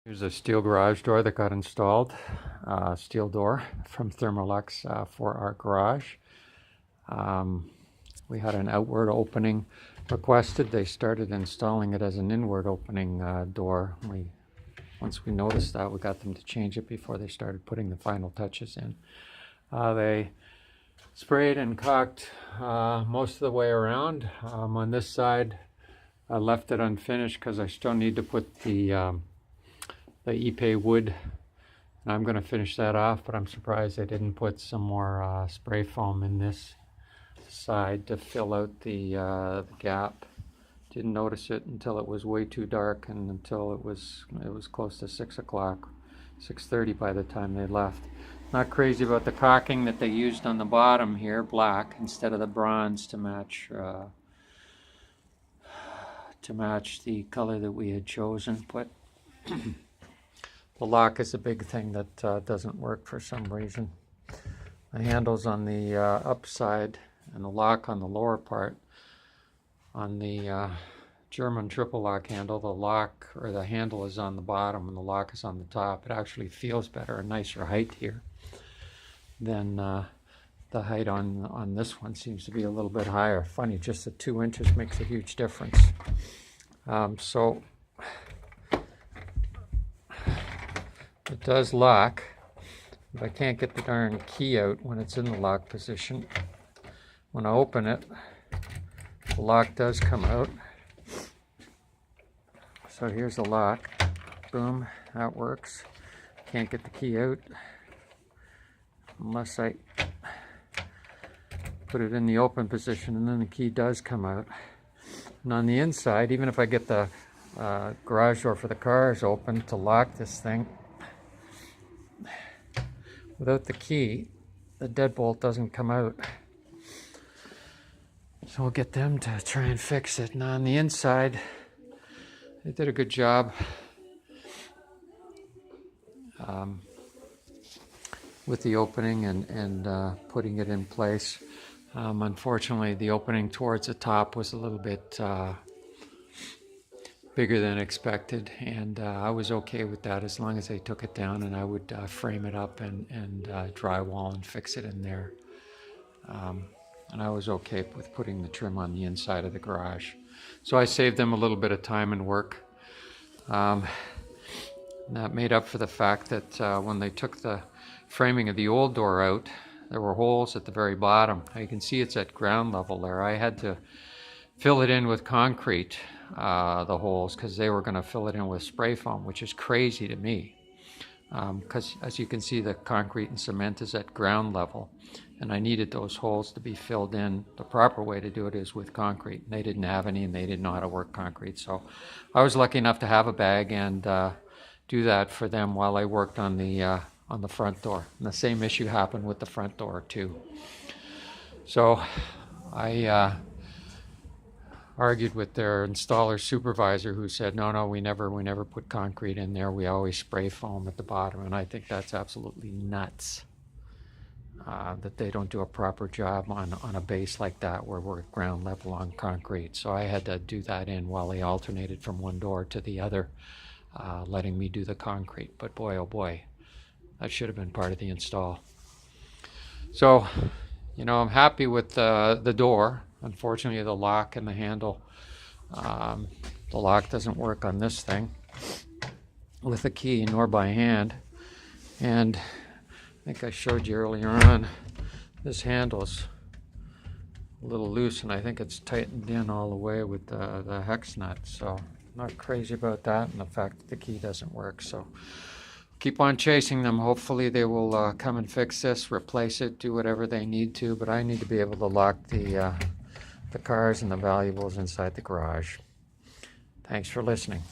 Here's a steel garage door that got installed, steel door from Thermoluxe for our garage. We had an outward opening requested. They started installing it as an inward opening door. Once we noticed that, we got them to change it before they started putting the final touches in. They sprayed and caulked most of the way around. On this side, I left it unfinished because I still need to put the Ipe wood, and I'm going to finish that off, but I'm surprised they didn't put some more spray foam in this side to fill out the gap. Didn't notice it until it was way too dark and until it was close to 6 o'clock, 6:30 by the time they left. Not crazy about the caulking that they used on the bottom here, black instead of the bronze to match the color that we had chosen, but the lock is a big thing that doesn't work for some reason. The handle's on the upside and the lock on the lower part. On the German triple lock handle, the lock or the handle is on the bottom and the lock is on the top. It actually feels better, a nicer height here than the height on this one. Seems to be a little bit higher. Funny, just the 2 inches makes a huge difference. So it does lock, but I can't get the darn key out when it's in the lock position. When I open it, the lock does come out. So here's the lock. Boom, that works. Can't get the key out unless I put it in the open position, and then the key does come out. And on the inside, even if I get the garage door for the cars open to lock this thing, without the key, the deadbolt doesn't come out. So we'll get them to try and fix it. And on the inside, they did a good job with the opening and putting it in place. Unfortunately, the opening towards the top was a little bit bigger than expected, and I was okay with that as long as they took it down, and I would frame it up and drywall and fix it in there. And I was okay with putting the trim on the inside of the garage. So I saved them a little bit of time and work. That made up for the fact that when they took the framing of the old door out, there were holes at the very bottom. You can see it's at ground level there. I had to fill it in with concrete, the holes, because they were going to fill it in with spray foam, which is crazy to me. Because as you can see, the concrete and cement is at ground level, and I needed those holes to be filled in. The proper way to do it is with concrete. They didn't have any, and they didn't know how to work concrete. So I was lucky enough to have a bag and do that for them while I worked on the front door. And the same issue happened with the front door too. So I argued with their installer supervisor, who said, no, we never put concrete in there. We always spray foam at the bottom. And I think that's absolutely nuts, that they don't do a proper job on a base like that where we're at ground level on concrete. So I had to do that in while they alternated from one door to the other, letting me do the concrete. But boy, oh boy, that should have been part of the install. So, I'm happy with the door. Unfortunately, the lock and the handle, the lock doesn't work on this thing with a key nor by hand. And I think I showed you earlier on, this handle's a little loose, and I think it's tightened in all the way with the hex nut. So not crazy about that, and the fact that the key doesn't work. So keep on chasing them. Hopefully they will come and fix this, replace it, do whatever they need to. But I need to be able to lock the cars and the valuables inside the garage. Thanks for listening.